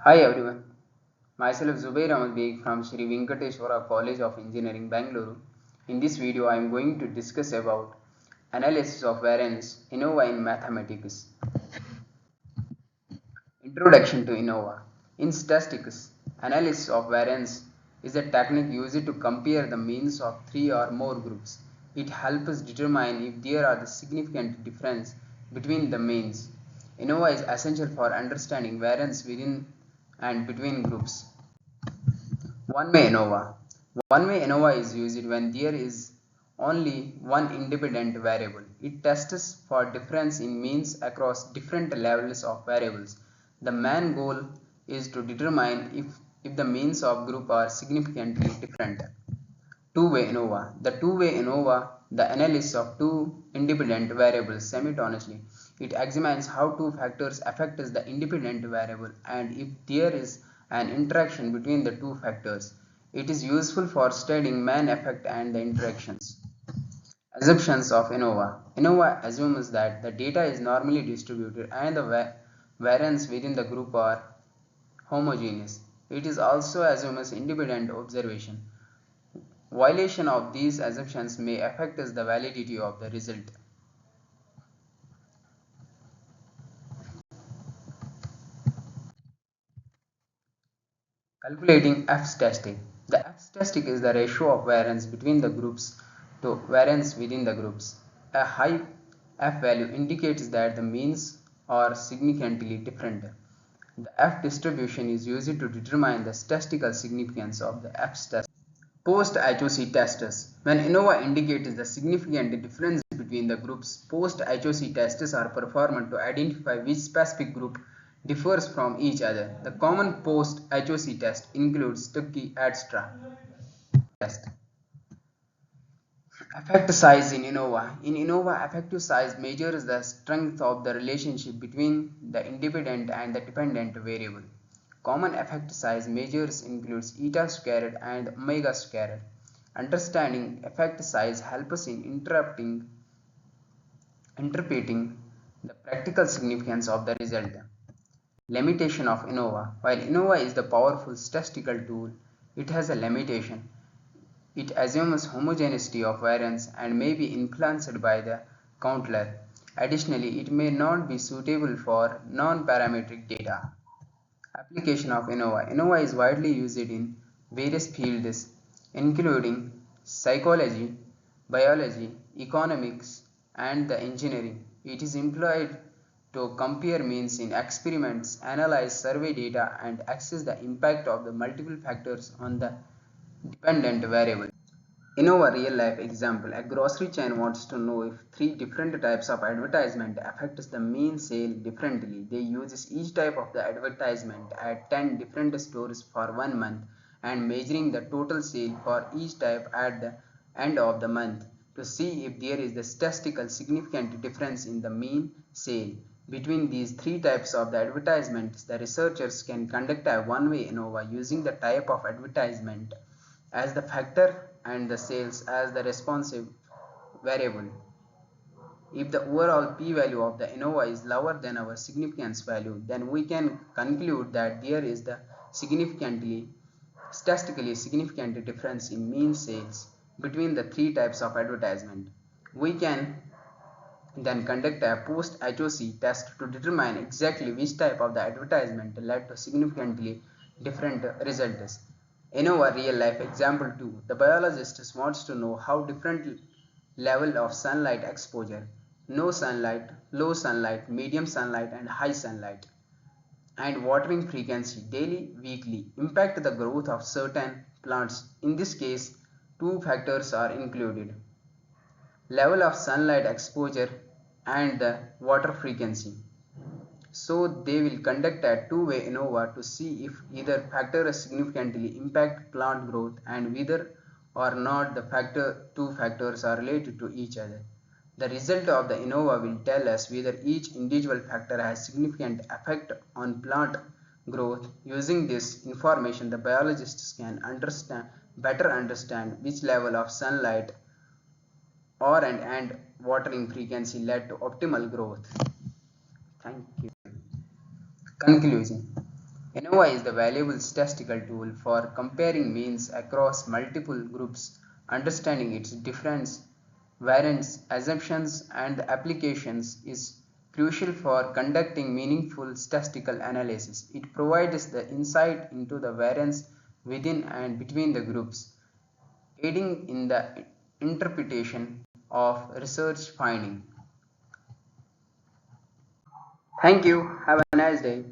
Hi everyone, myself Zubair Ahmed Beg from Sri Venkateswara College of Engineering, Bangalore. In this video, I am going to discuss about analysis of variance, ANOVA in mathematics. Introduction to ANOVA. In statistics, analysis of variance is a technique used to compare the means of three or more groups. It helps us determine if there are the significant difference between the means. ANOVA is essential for understanding variance within and between groups. One-way ANOVA. One-way ANOVA is used when there is only one independent variable. It tests for difference in means across different levels of variables. The main goal is to determine if the means of group are significantly different. Two-way ANOVA. The two-way ANOVA, the analysis of two independent variables simultaneously. It examines how two factors affect the independent variable and if there is an interaction between the two factors. It is useful for studying main effect and the interactions. Assumptions of ANOVA. ANOVA assumes that the data is normally distributed and the variance within the group are homogeneous. It is also assumes independent observation. Violation of these assumptions may affect the validity of the result. Calculating F-statistic. The F-statistic is the ratio of variance between the groups to variance within the groups. A high F value indicates that the means are significantly different. The F distribution is used to determine the statistical significance of the F-statistic. Post-HOC tests. When ANOVA indicates the significant difference between the groups, post-HOC tests are performed to identify which specific group differs from each other. The common post-HOC test includes Tukey, etc. Test. Effect size in ANOVA. In ANOVA, effective size measures the strength of the relationship between the independent and the dependent variable. Common effect size measures includes eta squared and omega squared. Understanding effect size helps us in interpreting the practical significance of the result. Limitation of ANOVA. While ANOVA is the powerful statistical tool, it has a limitation. It assumes homogeneity of variance and may be influenced by the counselor. Additionally, it may not be suitable for non-parametric data. Application of ANOVA. ANOVA is widely used in various fields including psychology, biology, economics, and the engineering. It is employed to compare means in experiments, analyze survey data, and assess the impact of the multiple factors on the dependent variable. In our real life example, a grocery chain wants to know if three different types of advertisement affects the mean sale differently. They use each type of the advertisement at 10 different stores for 1 month and measuring the total sale for each type at the end of the month to see if there is the statistical significant difference in the mean sale. Between these three types of the advertisements, the researchers can conduct a one-way ANOVA using the type of advertisement as the factor and the sales as the responsive variable. If the overall p-value of the ANOVA is lower than our significance value, then we can conclude that there is the statistically significant difference in mean sales between the three types of advertisement. We can then conduct a post-HOC test to determine exactly which type of the advertisement led to significantly different results. ANOVA real life example 2. The biologist wants to know how different level of sunlight exposure, no sunlight, low sunlight, medium sunlight and high sunlight, and watering frequency daily, weekly impact the growth of certain plants. In this case, two factors are included: level of sunlight exposure and the water frequency. So they will conduct a two-way ANOVA to see if either factor significantly impact plant growth and whether or not the two factors are related to each other. The result of the ANOVA will tell us whether each individual factor has significant effect on plant growth. Using this information, the biologists can better understand which level of sunlight or and watering frequency led to optimal growth. Thank you. Conclusion. ANOVA is the valuable statistical tool for comparing means across multiple groups. Understanding its difference, variance, assumptions, and applications is crucial for conducting meaningful statistical analysis. It provides the insight into the variance within and between the groups, aiding in the interpretation of research findings. Thank you. Have a nice day.